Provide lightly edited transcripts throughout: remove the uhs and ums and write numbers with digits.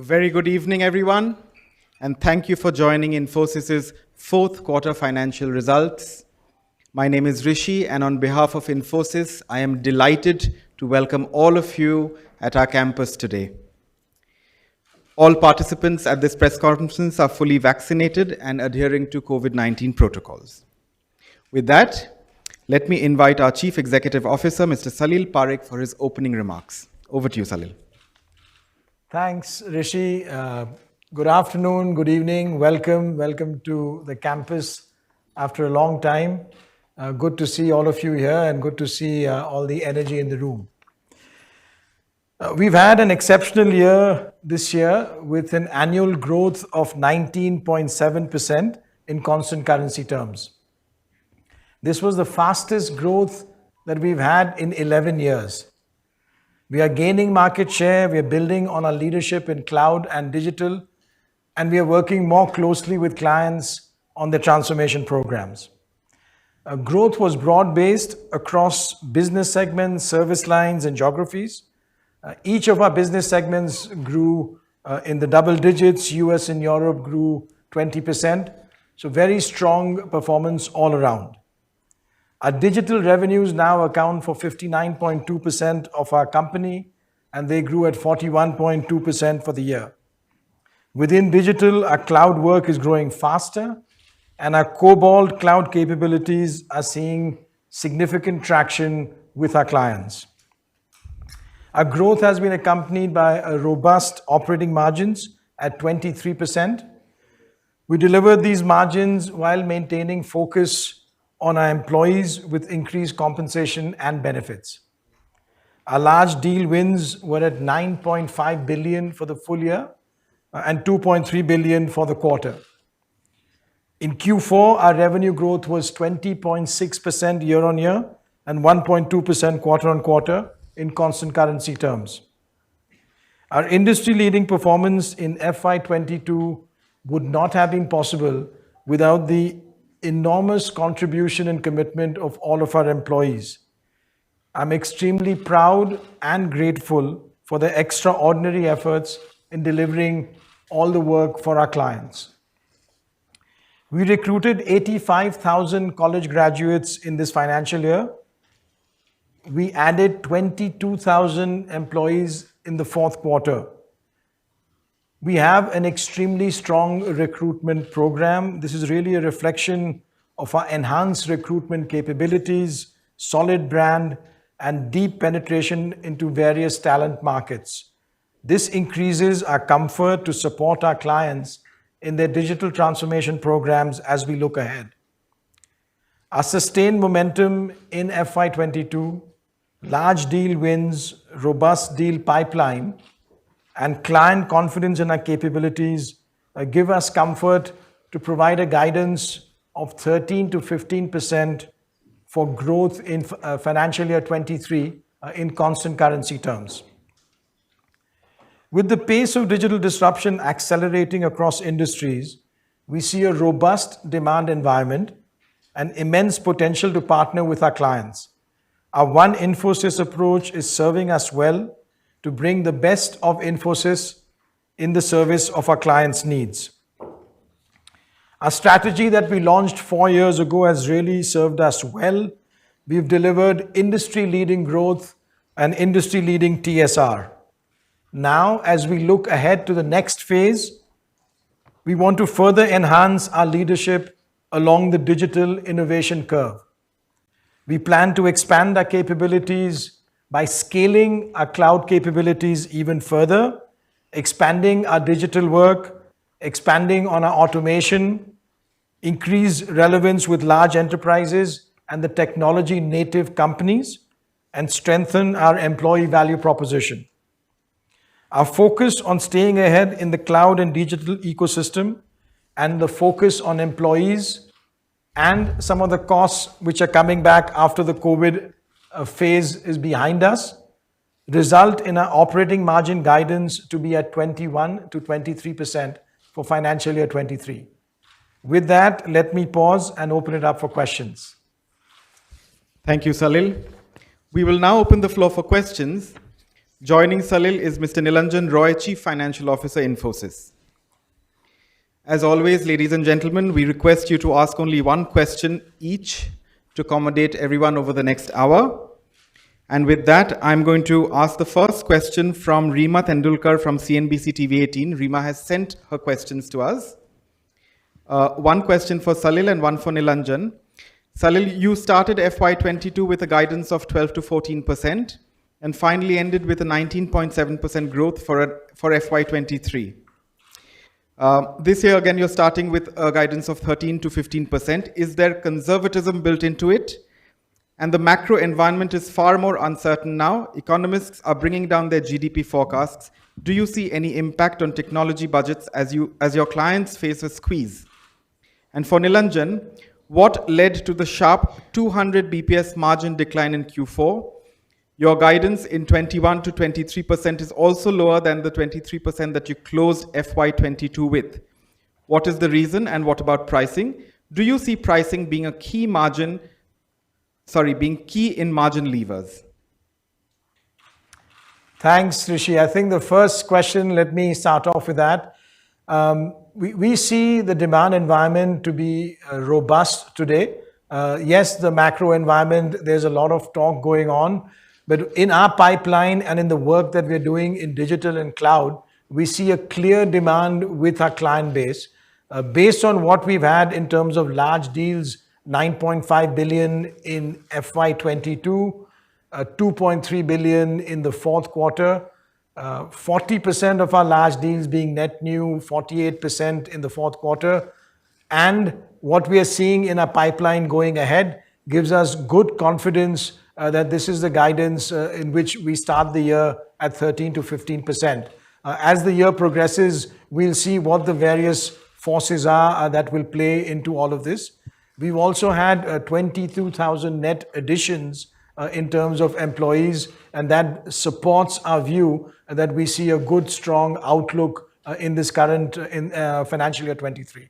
Very good evening, everyone, and thank you for joining Infosys' fourth quarter financial results. My name is Rishi, and on behalf of Infosys, I am delighted to welcome all of you at our campus today. All participants at this press conference are fully vaccinated and adhering to COVID-19 protocols. With that, let me invite our Chief Executive Officer, Mr. Salil Parekh, for his opening remarks. Over to you, Salil. Thanks, Rishi. Good afternoon, good evening. Welcome to the campus after a long time. Good to see all of you here and good to see all the energy in the room. We've had an exceptional year this year with an annual growth of 19.7% in constant currency terms. This was the fastest growth that we've had in 11 years. We are gaining market share, we are building on our leadership in cloud and digital, and we are working more closely with clients on their transformation programs. Growth was broad-based across business segments, service lines, and geographies. Each of our business segments grew in the double digits. US and Europe grew 20%. So very strong performance all around. Our digital revenues now account for 59.2% of our company, and they grew at 41.2% for the year. Within digital, our cloud work is growing faster, and our Cobalt cloud capabilities are seeing significant traction with our clients. Our growth has been accompanied by a robust operating margins at 23%. We delivered these margins while maintaining focus on our employees with increased compensation and benefits. Our large deal wins were at 9.5 billion for the full year and 2.3 billion for the quarter. In Q4, our revenue growth was 20.6% year on year and 1.2% quarter on quarter in constant currency terms. Our industry-leading performance in FY22 would not have been possible without the enormous contribution and commitment of all of our employees. I'm extremely proud and grateful for their extraordinary efforts in delivering all the work for our clients. We recruited 85,000 college graduates in this financial year. We added 22,000 employees in the fourth quarter. We have an extremely strong recruitment program. This is really a reflection of our enhanced recruitment capabilities, solid brand, and deep penetration into various talent markets. This increases our comfort to support our clients in their digital transformation programs as we look ahead. Our sustained momentum in FY22, large deal wins, robust deal pipeline, and client confidence in our capabilities give us comfort to provide a guidance of 13 to 15% for growth in financial year 23 in constant currency terms. With the pace of digital disruption accelerating across industries, we see a robust demand environment and immense potential to partner with our clients. Our One Infosys approach is serving us well to bring the best of Infosys in the service of our clients' needs. Our strategy that we launched 4 years ago has really served us well. We've delivered industry-leading growth and industry-leading TSR. Now, as we look ahead to the next phase, we want to further enhance our leadership along the digital innovation curve. We plan to expand our capabilities by scaling our cloud capabilities even further, expanding our digital work, expanding on our automation, increase relevance with large enterprises and the technology native companies, and strengthen our employee value proposition. Our focus on staying ahead in the cloud and digital ecosystem and the focus on employees and some of the costs which are coming back after the COVID phase is behind us, result in our operating margin guidance to be at 21 to 23% for financial year 23. With that, let me pause and open it up for questions. Thank you, Salil. We will now open the floor for questions. Joining Salil is Mr. Nilanjan Roy, Chief Financial Officer, Infosys. As always, ladies and gentlemen, we request you to ask only one question each to accommodate everyone over the next hour. And with that, I'm going to ask the first question from Reema Tendulkar from CNBC TV 18. Reema has sent her questions to us. One question for Salil and one for Nilanjan. Salil, you started FY22 with a guidance of 12 to 14% and finally ended with a 19.7% growth for FY23. This year, again, you're starting with a guidance of 13 to 15%. Is there conservatism built into it? And the macro environment is far more uncertain now. Economists are bringing down their GDP forecasts. Do you see any impact on technology budgets as your clients face a squeeze? And for Nilanjan, what led to the sharp 200 BPS margin decline in Q4? Your guidance in 21 to 23% is also lower than the 23% that you closed FY22 with. What is the reason and what about pricing? Do you see pricing being key in margin levers? Thanks, Rishi. I think the first question, let me start off with that. We see the demand environment to be robust today. Yes, the macro environment, there's a lot of talk going on, but in our pipeline and in the work that we're doing in digital and cloud, we see a clear demand with our client base. Based on what we've had in terms of large deals, 9.5 billion in FY22, 2.3 billion in the fourth quarter, 40% of our large deals being net new, 48% in the fourth quarter. And what we are seeing in our pipeline going ahead gives us good confidence that this is the guidance in which we start the year at 13 to 15%. As the year progresses, we'll see what the various forces are that will play into all of this. We've also had 22,000 net additions in terms of employees, and that supports our view that we see a good, strong outlook in this current financial year 23.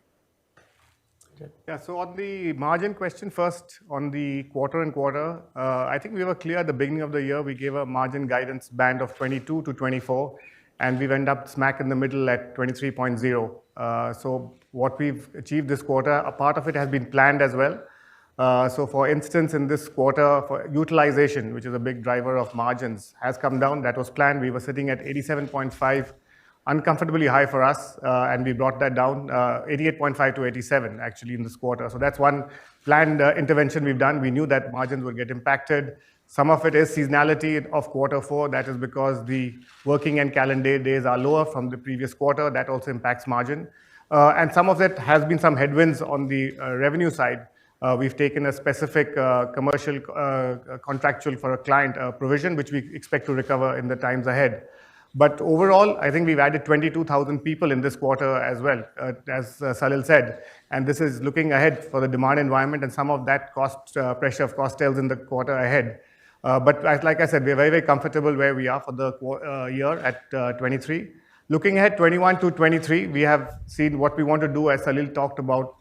Yeah, so on the margin question first, on the quarter and quarter, I think we were clear at the beginning of the year. We gave a margin guidance band of 22 to 24, and we've ended up smack in the middle at 23.0. So what we've achieved this quarter, a part of it has been planned as well. So for instance, in this quarter, for utilization, which is a big driver of margins, has come down. That was planned. We were sitting at 87.5, uncomfortably high for us, and we brought that down 88.5 to 87 actually in this quarter. So that's one planned intervention we've done. We knew that margins would get impacted. Some of it is seasonality of quarter four. That is because the working and calendar days are lower from the previous quarter. That also impacts margin. And some of it has been some headwinds on the revenue side. We've taken a specific commercial contractual for a client provision, which we expect to recover in the times ahead. But overall, I think we've added 22,000 people in this quarter as well, as Salil said. And this is looking ahead for the demand environment, and some of that cost pressure of cost tails in the quarter ahead. But like I said, we're very, very comfortable where we are for the year at 23. Looking ahead 21 to 23, we have seen what we want to do, as Salil talked about.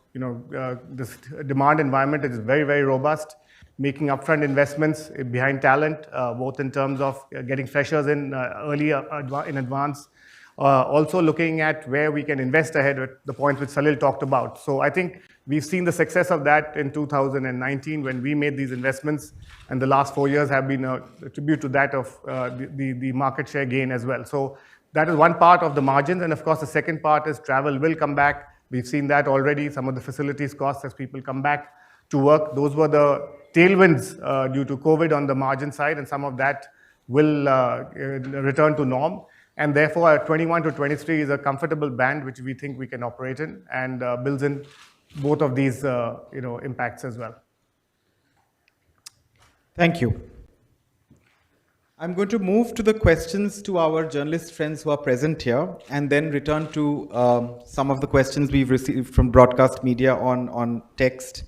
This demand environment is very, very robust, making upfront investments behind talent, both in terms of getting freshers in early in advance, also looking at where we can invest ahead at the points which Salil talked about. So I think we've seen the success of that in 2019 when we made these investments, and the last 4 years have been a tribute to that of the market share gain as well. So that is one part of the margins, and of course the second part is travel will come back. We've seen that already, some of the facilities costs as people come back to work. Those were the tailwinds due to COVID on the margin side, and some of that will return to norm. And therefore, 21 to 23 is a comfortable band which we think we can operate in, and builds in both of these impacts as well. Thank you. I'm going to move to the questions to our journalist friends who are present here, and then return to some of the questions we've received from broadcast media on text.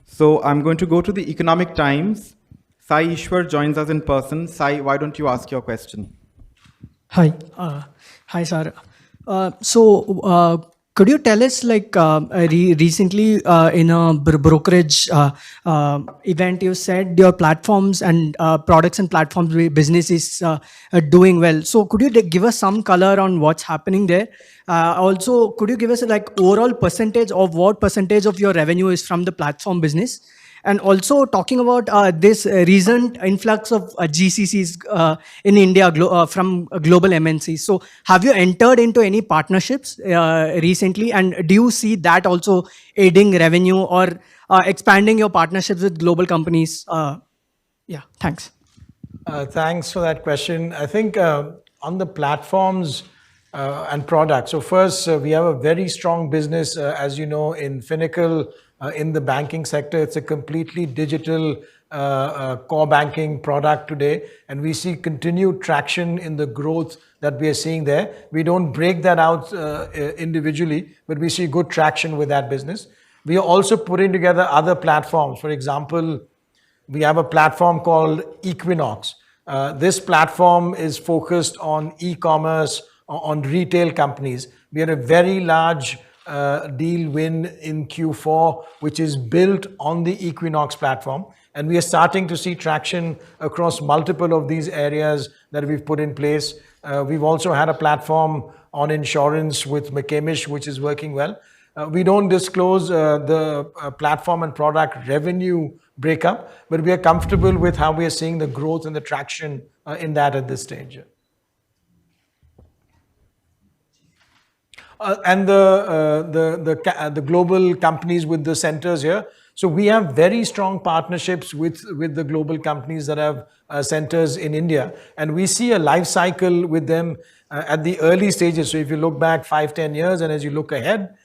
So I'm going to go to the Economic Times. Sai Ishwar joins us in person. Sai, why don't you ask your question? Hi, sir. So could you tell us, like, recently in a brokerage event, you said your platforms and products and platforms business is doing well. So could you give us some color on what's happening there? Also, could you give us like overall percentage of what percentage of your revenue is from the platform business? And also talking about this recent influx of GCCs in India from global MNCs. So have you entered into any partnerships recently? And do you see that also aiding revenue or expanding your partnerships with global companies? Yeah, thanks. Thanks for that question. I think on the platforms and products. So first, we have a very strong business, as you know, in Finacle, in the banking sector. It's a completely digital core banking product today, and we see continued traction in the growth that we are seeing there. We don't break that out individually, but we see good traction with that business. We are also putting together other platforms. For example, we have a platform called Equinox. This platform is focused on e-commerce, on retail companies. We had a very large deal win in Q4, which is built on the Equinox platform. And we are starting to see traction across multiple of these areas that we've put in place. We've also had a platform on insurance with McCamish, which is working well. We don't disclose the platform and product revenue breakup, but we are comfortable with how we are seeing the growth and the traction in that at this stage. And the global companies with the centers here. So we have very strong partnerships with the global companies that have centers in India. And we see a life cycle with them at the early stages. So if you look back 5-10 years and as you look ahead,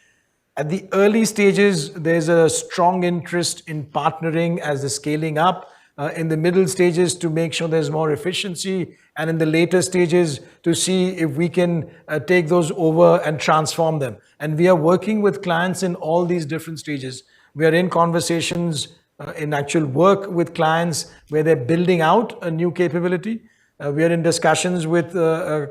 at the early stages, there's a strong interest in partnering as they're scaling up. In the middle stages to make sure there's more efficiency, and in the later stages to see if we can take those over and transform them. And we are working with clients in all these different stages. We are in conversations, in actual work with clients where they're building out a new capability. We are in discussions with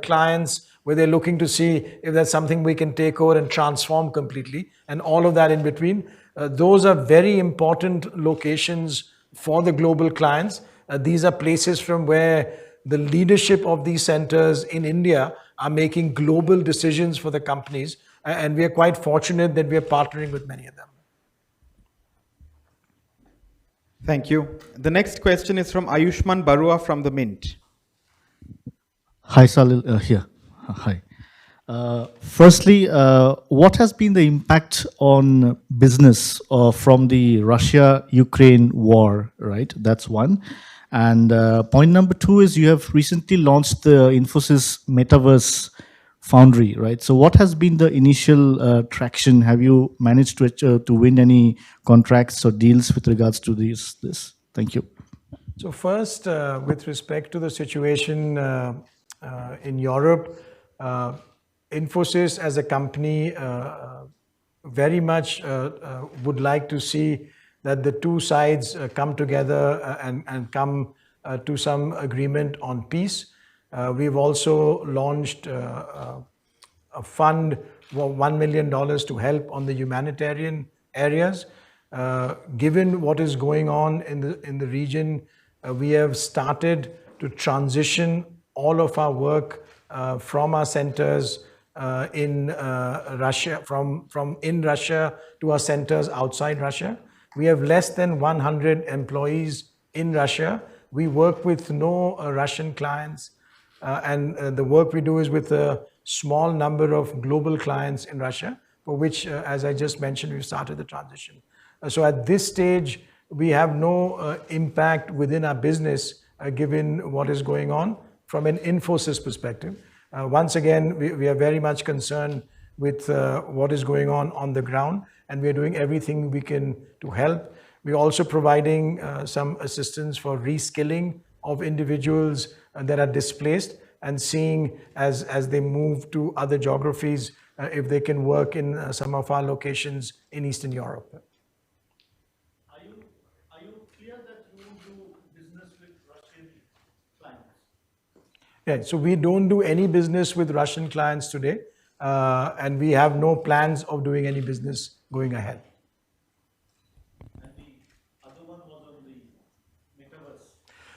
clients where they're looking to see if that's something we can take over and transform completely, and all of that in between. Those are very important locations for the global clients. These are places from where the leadership of these centers in India are making global decisions for the companies. And we are quite fortunate that we are partnering with many of them. Thank you. The next question is from Ayushman Barua from the Mint. Hi, Salil, here. Hi. Firstly, what has been the impact on business from the Russia-Ukraine war, right? That's one. And point number two is you have recently launched the Infosys Metaverse Foundry, right? So what has been the initial traction? Have you managed to win any contracts or deals with regards to this? Thank you. So first, with respect to the situation in Europe, Infosys as a company very much would like to see that the two sides come together and come to some agreement on peace. We've also launched a fund for $1 million to help on the humanitarian areas. Given what is going on in the region, we have started to transition all of our work from our centers in Russia, from in Russia to our centers outside Russia. We have less than 100 employees in Russia. We work with no Russian clients, and the work we do is with a small number of global clients in Russia, for which, as I just mentioned, we've started the transition. So at this stage, we have no impact within our business, given what is going on from an Infosys perspective. Once again, we are very much concerned with what is going on the ground, and we are doing everything we can to help. We're also providing some assistance for reskilling of individuals that are displaced, and seeing as they move to other geographies, if they can work in some of our locations in Eastern Europe. Are you clear that you do business with Russian clients? Yeah, so we don't do any business with Russian clients today. and we have no plans of doing any business going ahead.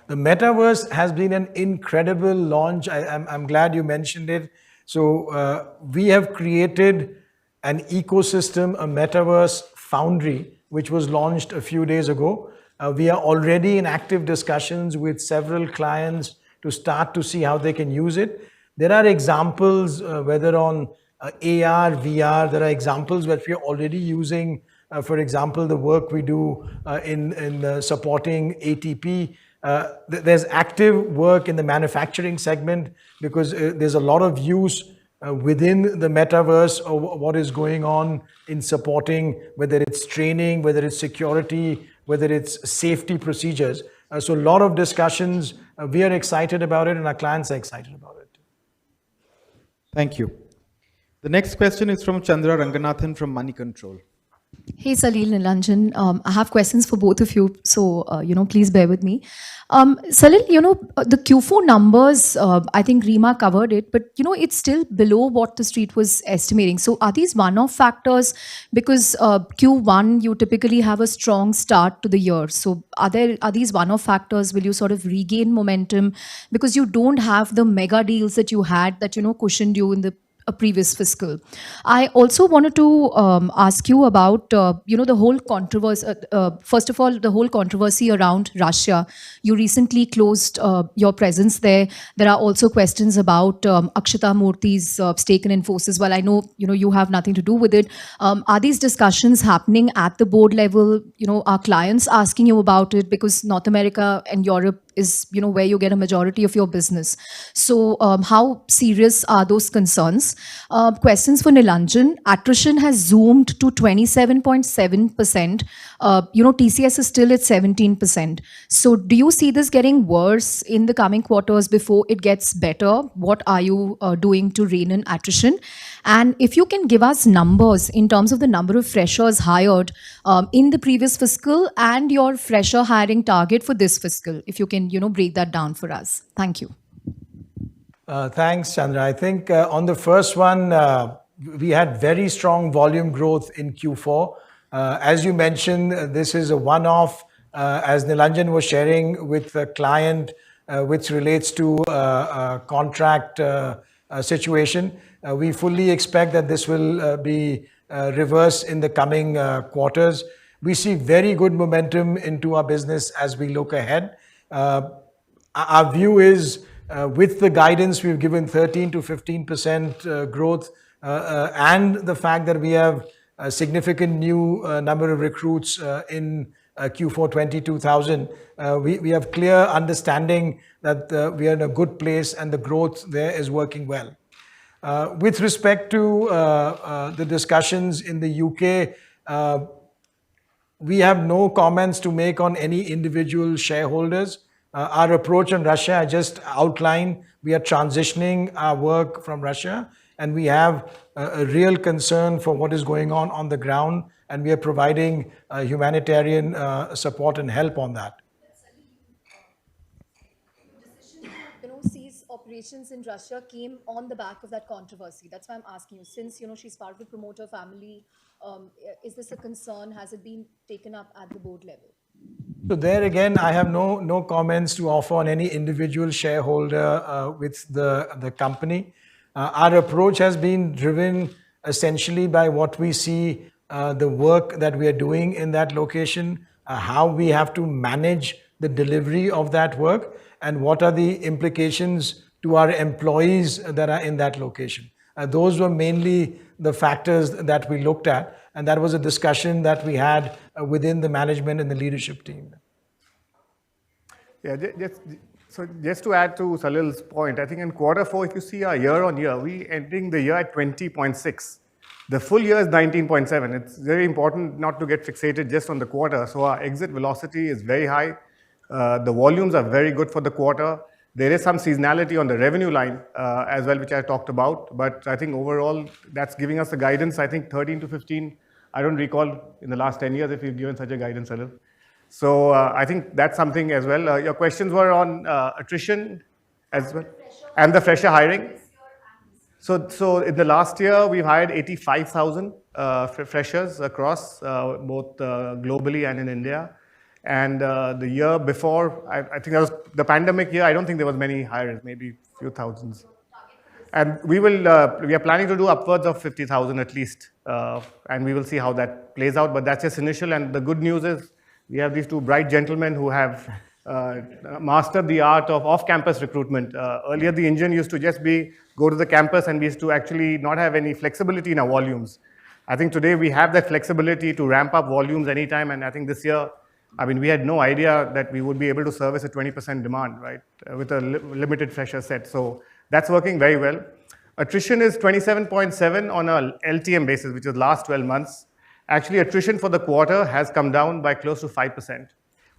The metaverse has been an incredible launch. I'm glad you mentioned it. So we have created an ecosystem, a metaverse foundry, which was launched a few days ago. We are already in active discussions with several clients to start to see how they can use it. There are examples, whether on AR, VR, there are examples that we are already using. For example, the work we do in supporting ATP. There's active work in the manufacturing segment because there's a lot of use within the metaverse of what is going on in supporting, whether it's training, whether it's security, whether it's safety procedures. So a lot of discussions. We are excited about it and our clients are excited about it. Thank you. The next question is from Chandra Ranganathan from Money Control. Hey, Salil, Nilanjan. I have questions for both of you, so please bear with me. Salil, the Q4 numbers, I think Reema covered it, but it's still below what the street was estimating. So are these one-off factors? Because Q1 you typically have a strong start to the year. So are these one-off factors? Will you sort of regain momentum because you don't have the mega deals that you had that cushioned you in the a previous fiscal? I also wanted to ask you about, the whole controversy. First of all, the whole controversy around Russia. You recently closed your presence there. There are also questions about Akshata Murthy's stake in Infosys. Well, I know you have nothing to do with it. Are these discussions happening at the board level? Are clients asking you about it because North America and Europe is where you get a majority of your business. So how serious are those concerns? Questions for Nilanjan. Attrition has zoomed to 27.7%. TCS is still at 17%. So do you see this getting worse in the coming quarters before it gets better? What are you doing to rein in attrition? And if you can give us numbers in terms of the number of freshers hired in the previous fiscal and your fresher hiring target for this fiscal, if you can, break that down for us. Thank you. Thanks, Chandra. I think on the first one, we had very strong volume growth in Q4. As you mentioned, this is a one-off, as Nilanjan was sharing with a client, which relates to a contract situation. We fully expect that this will be reversed in the coming quarters. We see very good momentum into our business as we look ahead. Our view is with the guidance we've given 13 to 15% growth and the fact that we have a significant new number of recruits in Q4 22,000, we have clear understanding that we are in a good place and the growth there is working well. With respect to the discussions in the UK, we have no comments to make on any individual shareholders. Our approach on Russia, I just outlined, we are transitioning our work from Russia and we have a real concern for what is going on the ground, and we are providing humanitarian support and help on that. Decision to cease operations in Russia came on the back of that controversy. That's why I'm asking you. Since she's part of the promoter family, is this a concern? Has it been taken up at the board level? So there again, I have no comments to offer on any individual shareholder with the company. Our approach has been driven essentially by what we see the work that we are doing in that location, how we have to manage the delivery of that work, and what are the implications to our employees that are in that location. Those were mainly the factors that we looked at, and that was a discussion that we had within the management and the leadership team. Yeah, just to add to Salil's point, I think in Q4, if you see our year-on-year, we ending the year at 20.6. The full year is 19.7. It's very important not to get fixated just on the quarter. So our exit velocity is very high. The volumes are very good for the quarter. There is some seasonality on the revenue line as well, which I talked about. But I think overall, that's giving us the guidance. I think 13 to 15. I don't recall in the last 10 years if we've given such a guidance, Salil. So I think that's something as well. Your questions were on attrition as well and the fresher hiring. So in the last year, we've hired 85,000 freshers across both globally and in India. And the year before, I think that was the pandemic year. I don't think there was many hires, maybe a few thousands. And we are planning to do upwards of 50,000 at least. And we will see how that plays out. But that's just initial. And the good news is we have these two bright gentlemen who have mastered the art of off-campus recruitment. Earlier, the engine used to just be go to the campus, and we used to actually not have any flexibility in our volumes. I think today we have that flexibility to ramp up volumes anytime. And I think this year, I mean, we had no idea that we would be able to service a 20% demand, right, with a limited fresher set. So that's working very well. Attrition is 27.7 on a LTM basis, which is last 12 months. Actually, attrition for the quarter has come down by close to 5%,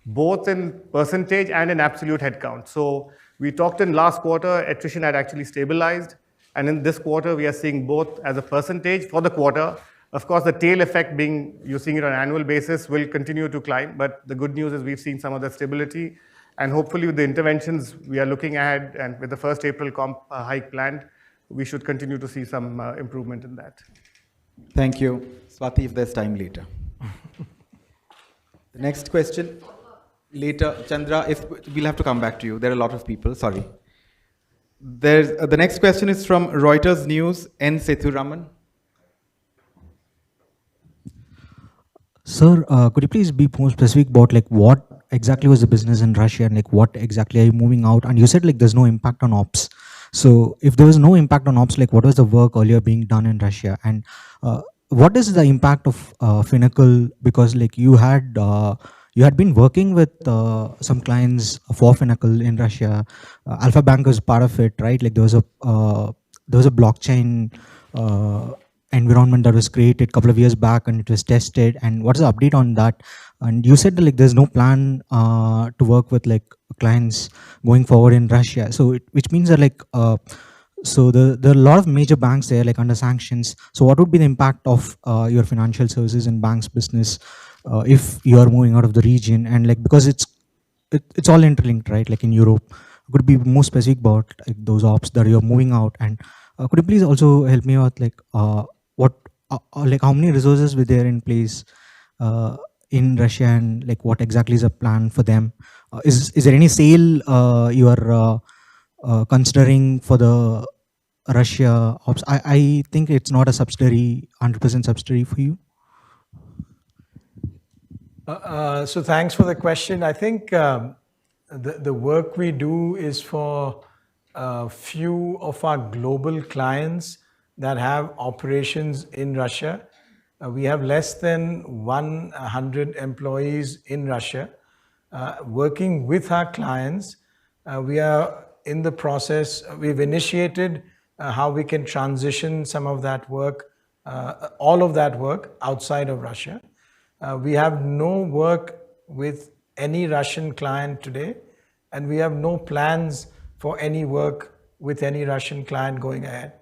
both in percentage and in absolute headcount. So we talked in last quarter, attrition had actually stabilized. And in this quarter, we are seeing both as a percentage for the quarter. Of course, the tail effect being, you're seeing it on an annual basis, will continue to climb. But the good news is we've seen some of the stability. And hopefully with the interventions we are looking at, and with the 1st April comp hike planned, we should continue to see some improvement in that. Thank you. Swati, if there's time later. The next question, later. Chandra, we'll have to come back to you. There are a lot of people, sorry. The next question is from Reuters News, N. Sethuraman. Sir, could you please be more specific about like what exactly was the business in Russia and like what exactly are you moving out? And you said like there's no impact on ops. So if there was no impact on ops, like what was the work earlier being done in Russia? And what is the impact of Finacle? Because like you had been working with some clients for Finacle in Russia. Alpha Bank was part of it, right? Like there was a blockchain environment that was created a couple of years back and it was tested. And what's the update on that? And you said that like there's no plan to work with like clients going forward in Russia. So which means that like so there are a lot of major banks there like under sanctions. So what would be the impact of your financial services and banks business if you are moving out of the region? And like because it's all interlinked, right? Like in Europe, could be more specific about like those ops that you're moving out? And could you please also help me out like what like how many resources were there in place in Russia, and like what exactly is a plan for them? Is there any sale you are considering for the Russia ops? I think it's not a subsidiary, 100% subsidiary for you. So thanks for the question. I think the work we do is for a few of our global clients that have operations in Russia. We have less than 100 employees in Russia working with our clients. We are in the process, we've initiated how we can transition some of that work, all of that work outside of Russia. We have no work with any Russian client today, and we have no plans for any work with any Russian client going ahead.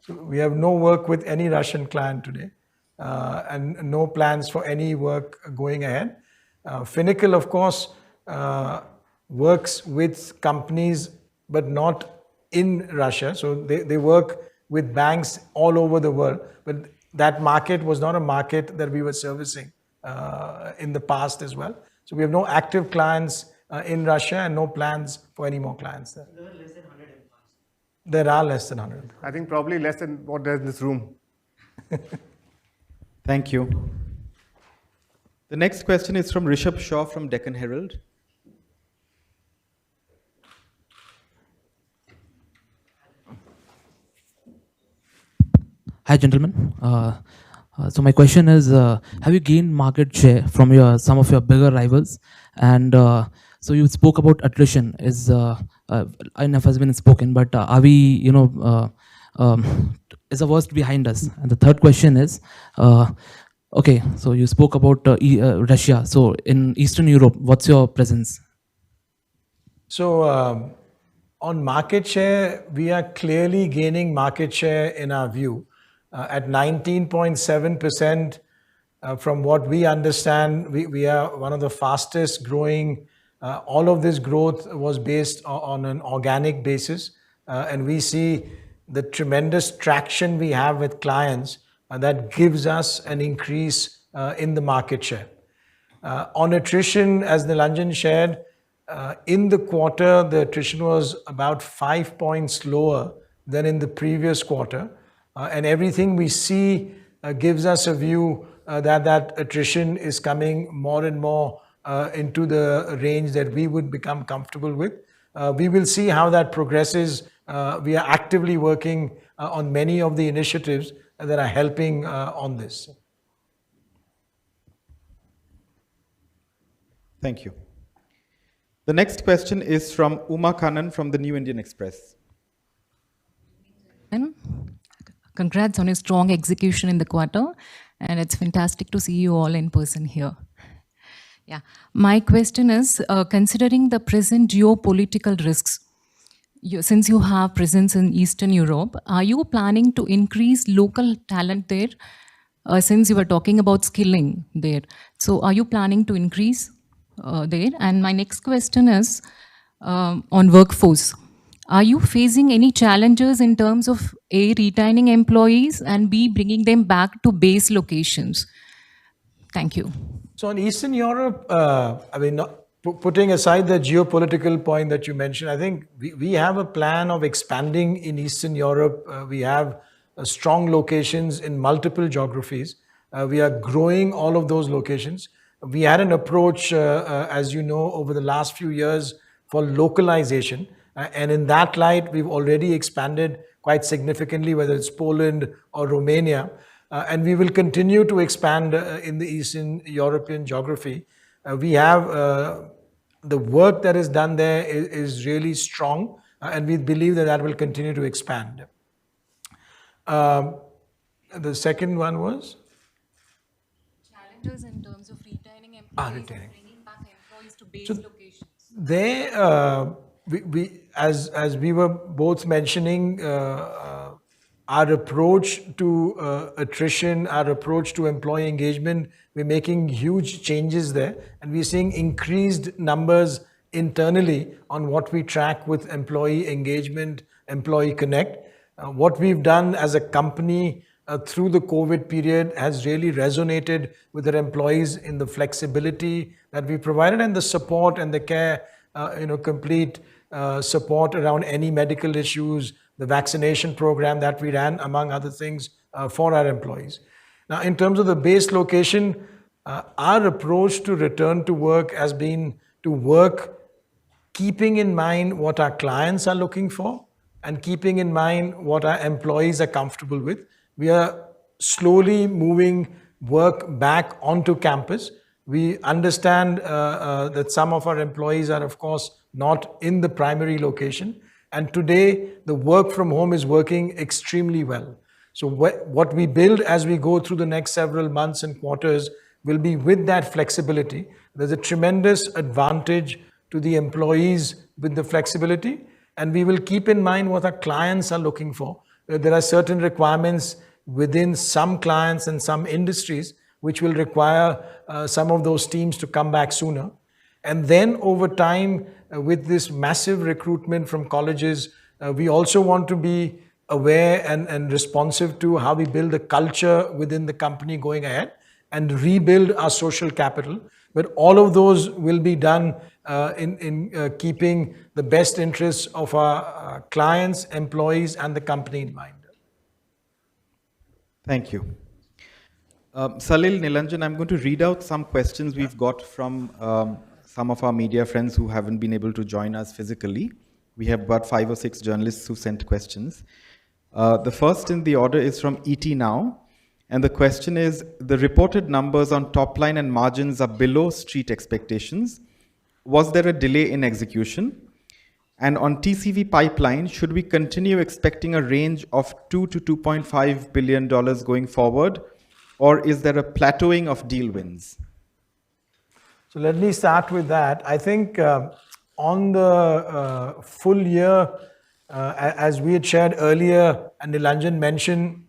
So we have no work with any Russian client today, and no plans for any work going ahead. Finacle, of course, works with companies, but not in Russia. So they work with banks all over the world, but that market was not a market that we were servicing in the past as well. So we have no active clients in Russia and no plans for any more clients there. There are less than 100 employees. There are less than 100. I think probably less than what there's in this room. Thank you. The next question is from Rishabh Shaw from Deccan Herald. Hi, gentlemen. So my question is, have you gained market share from some of your bigger rivals? And so you spoke about attrition. Enough has been spoken, but are we, is the worst behind us? And the third question is, okay, so you spoke about Russia. So in Eastern Europe, what's your presence? So on market share, we are clearly gaining market share in our view. At 19.7%, from what we understand, we are one of the fastest growing All of this growth was based on an organic basis, and we see the tremendous traction we have with clients that gives us an increase in the market share. On attrition, as Nilanjan shared, in the quarter, the attrition was about 5 points lower than in the previous quarter. And everything we see gives us a view that attrition is coming more and more into the range that we would become comfortable with. We will see how that progresses. We are actively working on many of the initiatives that are helping on this. Thank you. The next question is from Uma Kannan from the New Indian Express. Congrats on a strong execution in the quarter, and it's fantastic to see you all in person here. Yeah, my question is, considering the present geopolitical risks, since you have presence in Eastern Europe, are you planning to increase local talent there? Since you were talking about skilling there, so are you planning to increase there? And my next question is on workforce. Are you facing any challenges in terms of A, retaining employees, and B, bringing them back to base locations? Thank you. So in Eastern Europe, putting aside the geopolitical point that you mentioned, I think we have a plan of expanding in Eastern Europe. We have strong locations in multiple geographies. We are growing all of those locations. We had an approach, as you know, over the last few years for localization. And in that light, we've already expanded quite significantly, whether it's Poland or Romania. And we will continue to expand in the Eastern European geography. We have the work that is done there is really strong, and we believe that will continue to expand. The second one was? Challenges in terms of retaining employees and bringing back employees to base locations. There, as we were both mentioning, our approach to attrition, our approach to employee engagement, we're making huge changes there, and we're seeing increased numbers internally on what we track with employee engagement, employee connect. What we've done as a company through the COVID period has really resonated with our employees in the flexibility that we provided and the support and the care, complete support around any medical issues, the vaccination program that we ran, among other things, for our employees. Now, in terms of the base location, our approach to return to work has been to work keeping in mind what our clients are looking for and keeping in mind what our employees are comfortable with. We are slowly moving work back onto campus. We understand that some of our employees are, of course, not in the primary location. And today, the work from home is working extremely well. So what we build as we go through the next several months and quarters will be with that flexibility. There's a tremendous advantage to the employees with the flexibility, and we will keep in mind what our clients are looking for. There are certain requirements within some clients and some industries which will require some of those teams to come back sooner. And then over time, with this massive recruitment from colleges, we also want to be aware and responsive to how we build a culture within the company going ahead and rebuild our social capital. But all of those will be done in keeping the best interests of our clients, employees, and the company in mind. Thank you. Salil, Nilanjan, I'm going to read out some questions we've got from some of our media friends who haven't been able to join us physically. We have about 5 or 6 journalists who sent questions. The first in the order is from ET Now. And the question is, the reported numbers on top line and margins are below street expectations. Was there a delay in execution? And on TCV pipeline, should we continue expecting a range of $2 to $2.5 billion going forward? Or is there a plateauing of deal wins? So let me start with that. I think on the full year, as we had shared earlier, and Nilanjan mentioned,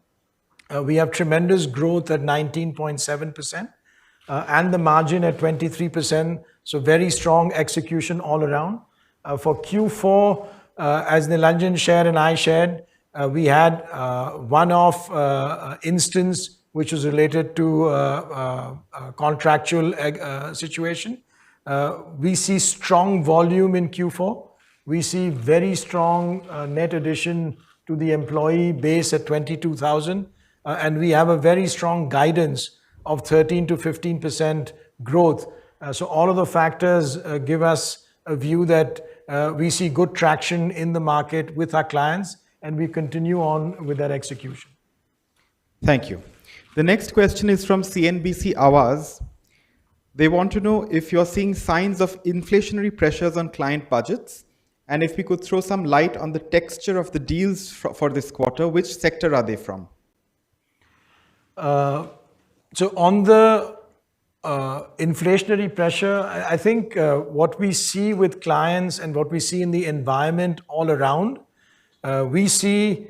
we have tremendous growth at 19.7%. and the margin at 23%. So very strong execution all around. For Q4, as Nilanjan shared and I shared, we had one-off instance which was related to contractual situation. We see strong volume in Q4. We see very strong net addition to the employee base at 22,000. And we have a very strong guidance of 13 to 15% growth. So all of the factors give us a view that we see good traction in the market with our clients, and we continue on with that execution. Thank you. The next question is from CNBC Awaz. They want to know if you're seeing signs of inflationary pressures on client budgets, and if we could throw some light on the texture of the deals for this quarter. Which sector are they from? So on the inflationary pressure, I think what we see with clients and what we see in the environment all around, we see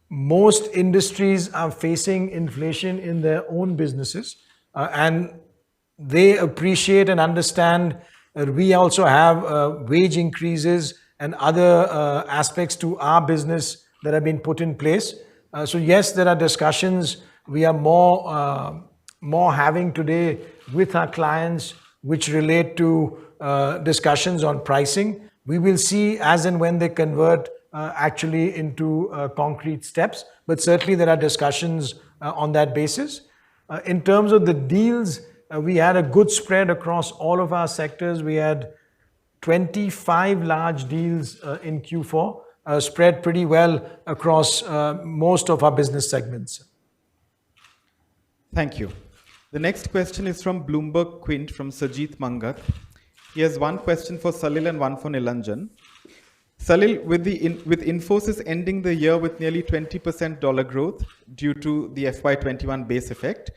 most industries are facing inflation in their own businesses, and they appreciate and understand that we also have wage increases and other aspects to our business that have been put in place. So yes, there are discussions we are more having today with our clients which relate to discussions on pricing. We will see as and when they convert actually into concrete steps, but certainly there are discussions on that basis. In terms of the deals, we had a good spread across all of our sectors. We had 25 large deals in Q4, spread pretty well across most of our business segments. Thank you. The next question is from Bloomberg Quint from Sajith Mangat. He has one question for Salil and one for Nilanjan. Salil, with Infosys ending the year with nearly 20% dollar growth due to the FY21 base effect,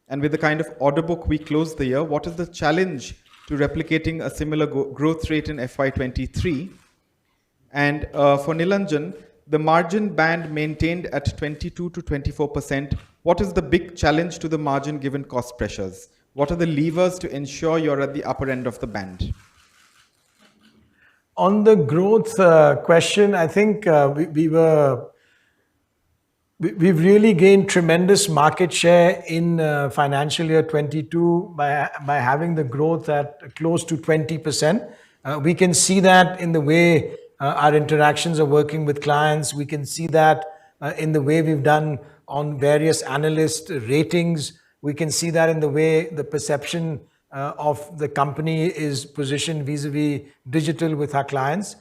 and with the kind of order book we closed the year, what is the challenge to replicating a similar growth rate in FY23? And for Nilanjan, the margin band maintained at 22 to 24%. What is the big challenge to the margin given cost pressures? What are the levers to ensure you're at the upper end of the band? On the growth question, I think we've really gained tremendous market share in financial year 22 by having the growth at close to 20%. We can see that in the way our interactions are working with clients. We can see that in the way we've done on various analyst ratings. We can see that in the way the perception of the company is positioned vis-a-vis digital with our clients.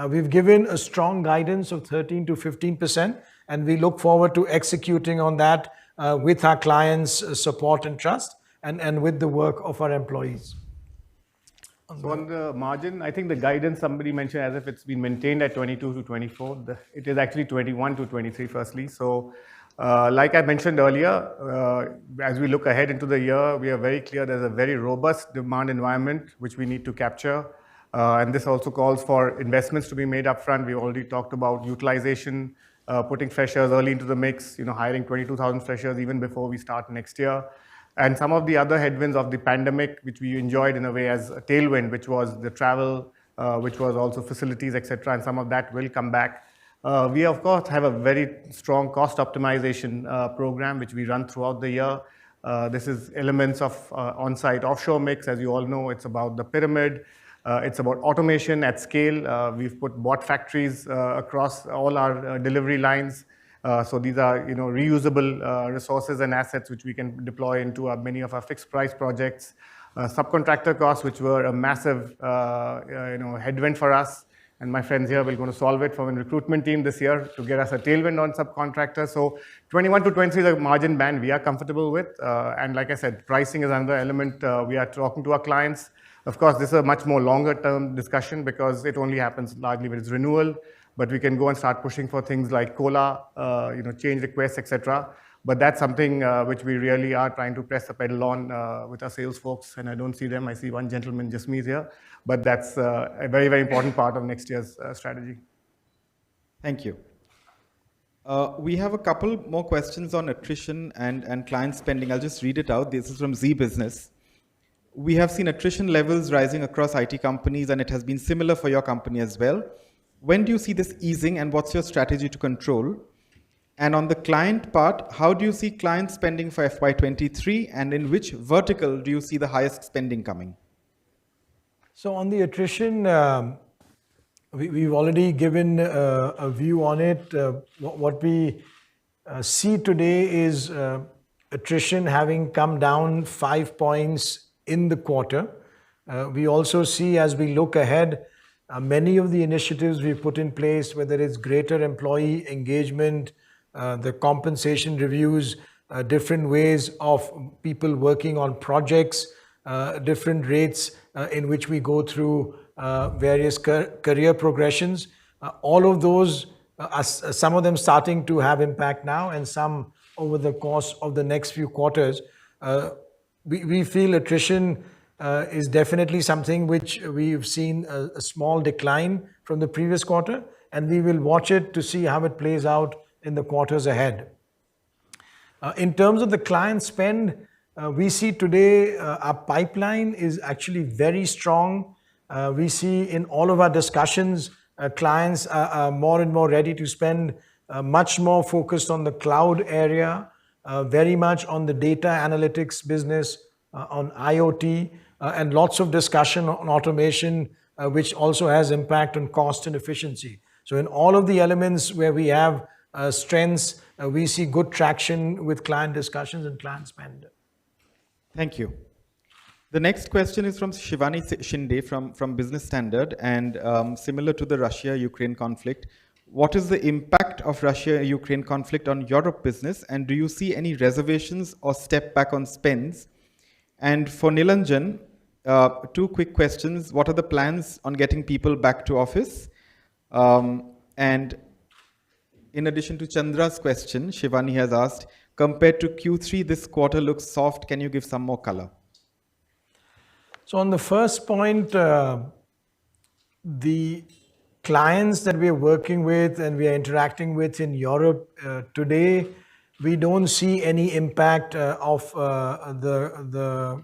We've given a strong guidance of 13 to 15%, and we look forward to executing on that with our clients' support and trust, and with the work of our employees. So on the margin, I think the guidance somebody mentioned as if it's been maintained at 22 to 24. It is actually 21 to 23 firstly. So like I mentioned earlier, as we look ahead into the year, we are very clear there's a very robust demand environment which we need to capture. And this also calls for investments to be made upfront. We already talked about utilization, putting freshers early into the mix, hiring 22,000 freshers even before we start next year. And some of the other headwinds of the pandemic, which we enjoyed in a way as a tailwind, which was the travel, which was also facilities, etc. And some of that will come back. We, of course, have a very strong cost optimization program, which we run throughout the year. This is elements of on-site offshore mix. As you all know, it's about the pyramid. It's about automation at scale. We've put bot factories across all our delivery lines. So these are reusable resources and assets which we can deploy into many of our fixed price projects. Subcontractor costs, which were a massive headwind for us. And my friends here will going to solve it from a recruitment team this year to get us a tailwind on subcontractors. So 21 to 23 is a margin band we are comfortable with. And like I said, pricing is another element we are talking to our clients. Of course, this is a much more longer term discussion because it only happens largely when it's renewal. But we can go and start pushing for things like COLA, change requests, etc. But that's something which we really are trying to press the pedal on with our sales folks. And I don't see them. I see one gentleman, just me here. But that's a very, very important part of next year's strategy. Thank you. We have a couple more questions on attrition and client spending. I'll just read it out. This is from Z Business. We have seen attrition levels rising across IT companies, and it has been similar for your company as well. When do you see this easing, and what's your strategy to control? And on the client part, how do you see client spending for FY23, and in which vertical do you see the highest spending coming? So on the attrition, we've already given a view on it. What we see today is attrition having come down 5 points in the quarter. We also see, as we look ahead, many of the initiatives we've put in place, whether it's greater employee engagement, the compensation reviews, different ways of people working on projects, different rates in which we go through various career progressions. All of those, some of them starting to have impact now, and some over the course of the next few quarters. We feel attrition is definitely something which we've seen a small decline from the previous quarter, and we will watch it to see how it plays out in the quarters ahead. In terms of the client spend, we see today our pipeline is actually very strong. We see in all of our discussions, clients are more and more ready to spend, much more focused on the cloud area, very much on the data analytics business, on IoT, and lots of discussion on automation, which also has impact on cost and efficiency. So in all of the elements where we have strengths, we see good traction with client discussions and client spend. Thank you. The next question is from Shivani Shinde from Business Standard, and similar to the Russia-Ukraine conflict. What is the impact of Russia-Ukraine conflict on Europe business, and do you see any reservations or step back on spends? And for Nilanjan, two quick questions. What are the plans on getting people back to office? And in addition to Chandra's question, Shivani has asked, compared to Q3, this quarter looks soft. Can you give some more color? So on the first point, the clients that we are working with and we are interacting with in Europe today, we don't see any impact of the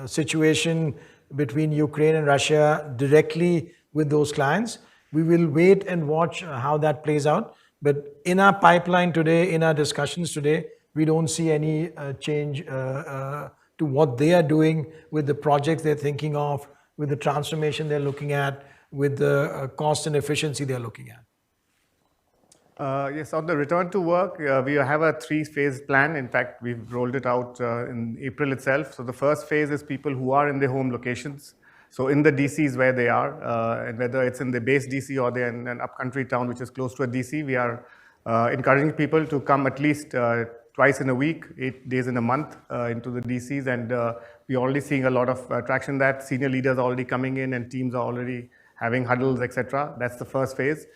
situation between Ukraine and Russia directly with those clients. We will wait and watch how that plays out. But in our pipeline today, in our discussions today, we don't see any change to what they are doing with the projects they're thinking of, with the transformation they're looking at, with the cost and efficiency they're looking at. Yes, on the return to work, we have a 3-phase plan. In fact, we've rolled it out in April itself. So the first phase is people who are in their home locations. So in the DCs where they are, and whether it's in the base DC or they're in an upcountry town which is close to a DC, we are encouraging people to come at least twice in a week, 8 days in a month into the DCs. And we're already seeing a lot of traction that senior leaders are already coming in and teams are already having huddles, etc. That's the first phase.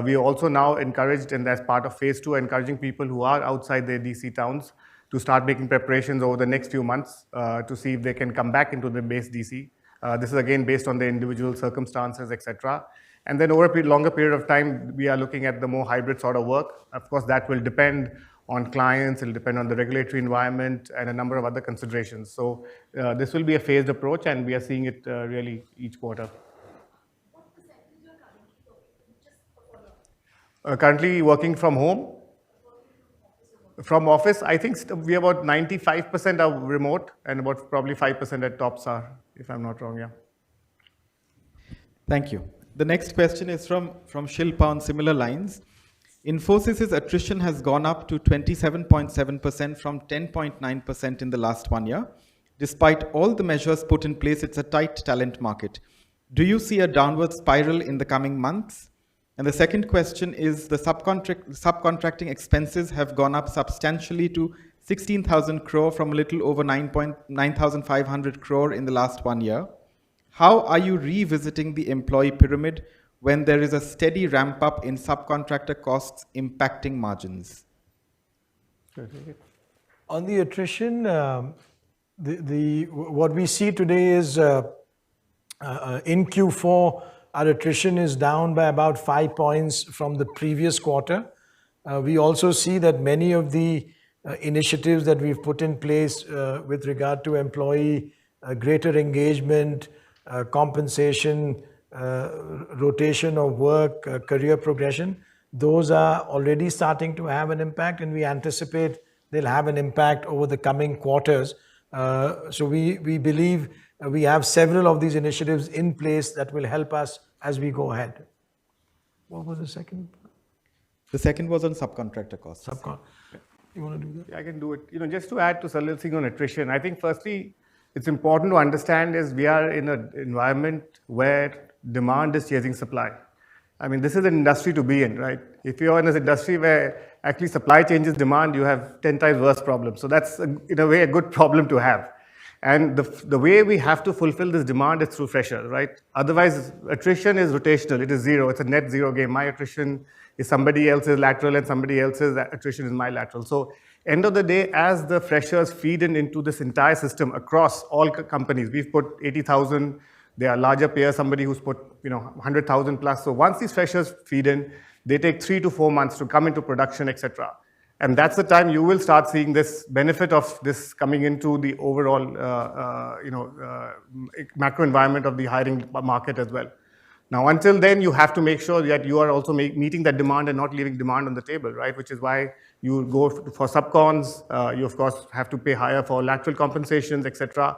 We are also now encouraged, and as part of phase 2, encouraging people who are outside their DC towns to start making preparations over the next few months to see if they can come back into the base DC. This is again based on the individual circumstances, etc. And then over a longer period of time, we are looking at the more hybrid sort of work. Of course, that will depend on clients, it'll depend on the regulatory environment and a number of other considerations. So this will be a phased approach, and we are seeing it really each quarter. What percentage are currently Currently working from home? From office, I think we are about 95% are remote, and about probably 5% at tops are, if I'm not wrong, yeah. Thank you. The next question is from Shilpa on similar lines. Infosys' attrition has gone up to 27.7% from 10.9% in the last 1 year. Despite all the measures put in place, it's a tight talent market. Do you see a downward spiral in the coming months? And the second question is the subcontracting expenses have gone up substantially to 16,000 crore from a little over 9,500 crore in the last 1 year. How are you revisiting the employee pyramid when there is a steady ramp up in subcontractor costs impacting margins? On the attrition, what we see today is in Q4, our attrition is down by about 5 points from the previous quarter. We also see that many of the initiatives that we've put in place with regard to employee greater engagement, compensation, rotation of work, career progression, those are already starting to have an impact, and we anticipate they'll have an impact over the coming quarters. So we believe we have several of these initiatives in place that will help us as we go ahead. What was the second? The second was on subcontractor costs. You want to do that? Yeah, I can do it. Just to add to Salil's thing on attrition, I think firstly, it's important to understand is we are in an environment where demand is chasing supply. I mean, this is an industry to be in, right? If you're in this industry where actually supply changes demand, you have 10 times worse problems. So that's, in a way, a good problem to have. And the way we have to fulfill this demand is through freshers, right? Otherwise, attrition is rotational. It is zero. It's a net zero game. My attrition is somebody else's lateral and somebody else's attrition is my lateral. So end of the day, as the freshers feed into this entire system across all companies, we've put 80,000. There are larger players, somebody who's put 100,000 plus. So once these freshers feed in, they take 3 to 4 months to come into production, etc. And that's the time you will start seeing this benefit of this coming into the overall macro environment of the hiring market as well. Now, until then, you have to make sure that you are also meeting that demand and not leaving demand on the table, right? Which is why you go for subcons. You, of course, have to pay higher for lateral compensations, etc.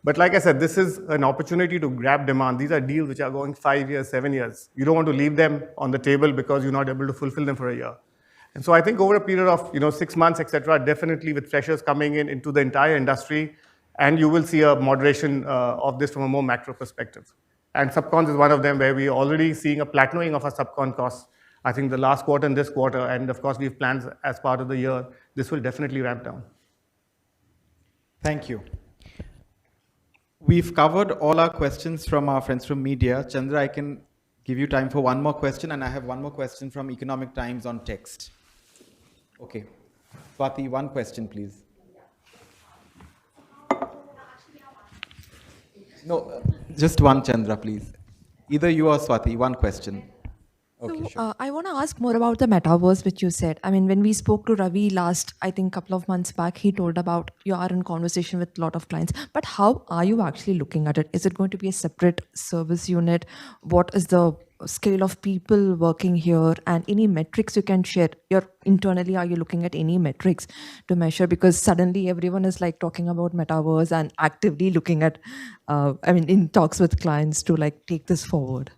But like I said, this is an opportunity to grab demand. These are deals which are going 5 years, 7 years. You don't want to leave them on the table because you're not able to fulfill them for a year. And so I think over a period of 6 months, etc., definitely with freshers coming into the entire industry, and you will see a moderation of this from a more macro perspective. And subcons is one of them where we're already seeing a plateauing of our subcon costs. I think the last quarter and this quarter, and of course we have plans as part of the year, this will definitely ramp down. Thank you. We've covered all our questions from our friends from media. Chandra, I can give you time for one more question, and I have one more question from Economic Times on text. Okay. Swati, one question, please. No, just one, Chandra, please. Either you or Swati, one question. Okay, So sure. I want to ask more about the metaverse, which you said. I mean, when we spoke to Ravi last, I think couple of months back, he told about you are in conversation with a lot of clients. But how are you actually looking at it? Is it going to be a separate service unit? What is the scale of people working here, and any metrics you can share? Internally, are you looking at any metrics to measure? Because suddenly everyone is like talking about metaverse and actively looking at, in talks with clients to like take this forward.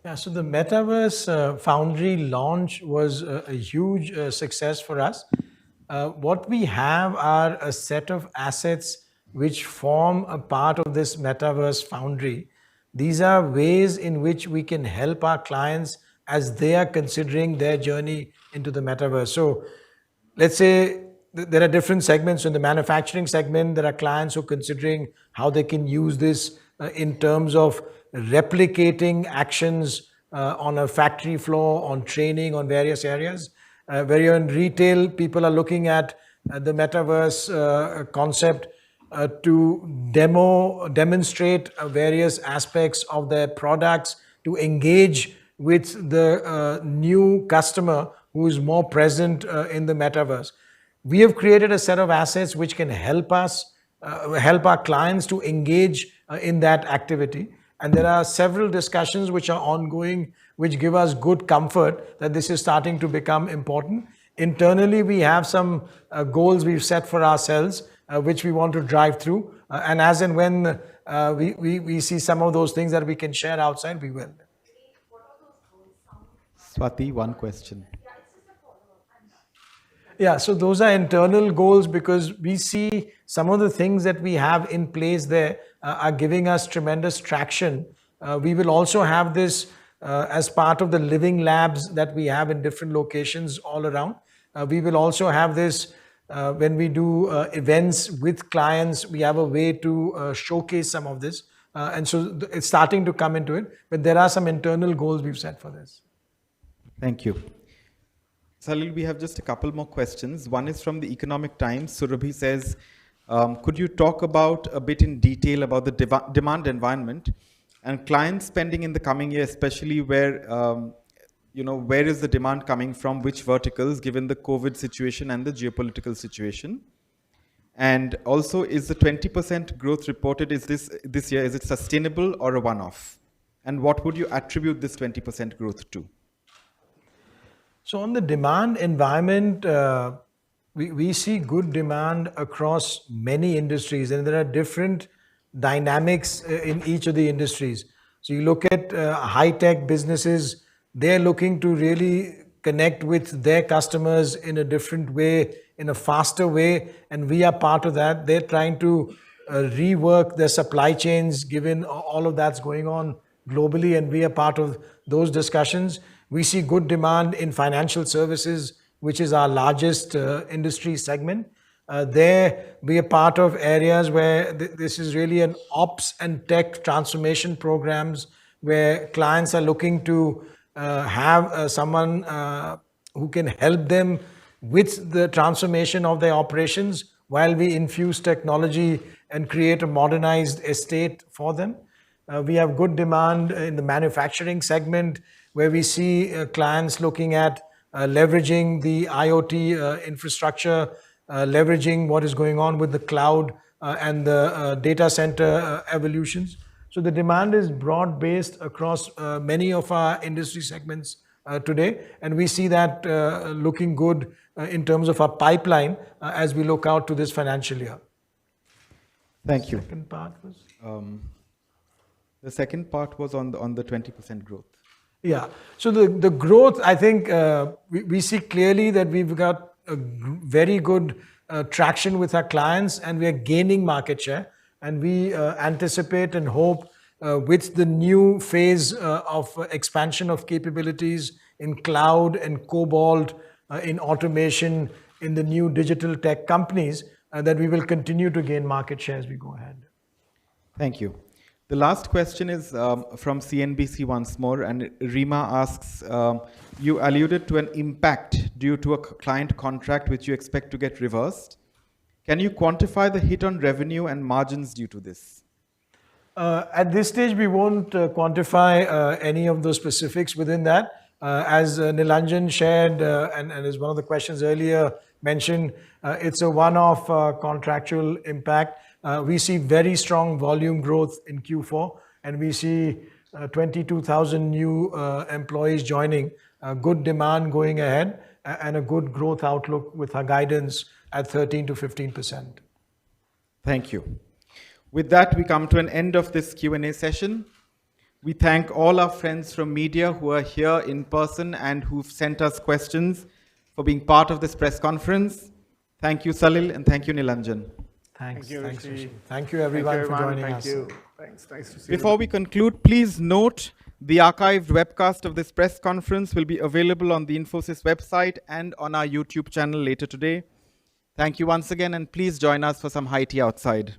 Yeah, so the Metaverse Foundry launch was a huge success for us. What we have are a set of assets which form a part of this Metaverse Foundry. These are ways in which we can help our clients as they are considering their journey into the Metaverse. So let's say there are different segments. In the manufacturing segment, there are clients who are considering how they can use this in terms of replicating actions on a factory floor, on training, on various areas. Where you're in retail, people are looking at the metaverse concept to demonstrate various aspects of their products, to engage with the new customer who is more present in the metaverse. We have created a set of assets which can help us, help our clients to engage in that activity. And there are several discussions which are ongoing, which give us good comfort that this is starting to become important. Internally, we have some goals we've set for ourselves, which we want to drive through. And as and when we see some of those things that we can share outside, we will. Swati, one question. Yeah, so those are internal goals because we see some of the things that we have in place there are giving us tremendous traction. We will also have this as part of the living labs that we have in different locations all around. We will also have this when we do events with clients, we have a way to showcase some of this. And so it's starting to come into it, but there are some internal goals we've set for this. Thank you. Salil, we have just a couple more questions. One is from the Economic Times. Surabhi says, could you talk about a bit in detail about the demand environment and client spending in the coming year, especially where, where is the demand coming from, which verticals, given the COVID situation and the geopolitical situation? And also, is the 20% growth reported this year, is it sustainable or a one-off? And what would you attribute this 20% growth to? So on the demand environment, we see good demand across many industries, and there are different dynamics in each of the industries. So you look at high-tech businesses, they're looking to really connect with their customers in a different way, in a faster way, and we are part of that. They're trying to rework their supply chains given all of that's going on globally, and we are part of those discussions. We see good demand in financial services, which is our largest industry segment. There, we are part of areas where this is really an ops and tech transformation programs where clients are looking to have someone who can help them with the transformation of their operations while we infuse technology and create a modernized estate for them. We have good demand in the manufacturing segment where we see clients looking at leveraging the IoT infrastructure, leveraging what is going on with the cloud and the data center evolutions. So the demand is broad-based across many of our industry segments today, and we see that looking good in terms of our pipeline as we look out to this financial year. Thank you. Second part was? The second part was on the 20% growth. Yeah. So the growth, I think we see clearly that we've got a very good traction with our clients, and we are gaining market share. And we anticipate and hope with the new phase of expansion of capabilities in cloud and cobalt, in automation, in the new digital tech companies, that we will continue to gain market share as we go ahead. Thank you. The last question is from CNBC once more, and Rima asks, you alluded to an impact due to a client contract which you expect to get reversed. Can you quantify the hit on revenue and margins due to this? At this stage, we won't quantify any of those specifics within that. As Nilanjan shared, and as one of the questions earlier mentioned, it's a one-off contractual impact. We see very strong volume growth in Q4, and we see 22,000 new employees joining, good demand going ahead, and a good growth outlook with our guidance at 13 to 15%. Thank you. With that, we come to an end of this Q&A session. We thank all our friends from media who are here in person and who've sent us questions for being part of this press conference. Thank you, Salil, and thank you, Nilanjan. Thanks. Thank you, Thanks, Rishi. Rishi. Thank you, everyone, for joining Thank us. you. Thanks. Nice to see you. Before we conclude, please note the archived webcast of this press conference will be available on the Infosys website and on our YouTube channel later today. Thank you once again, and please join us for some high tea outside.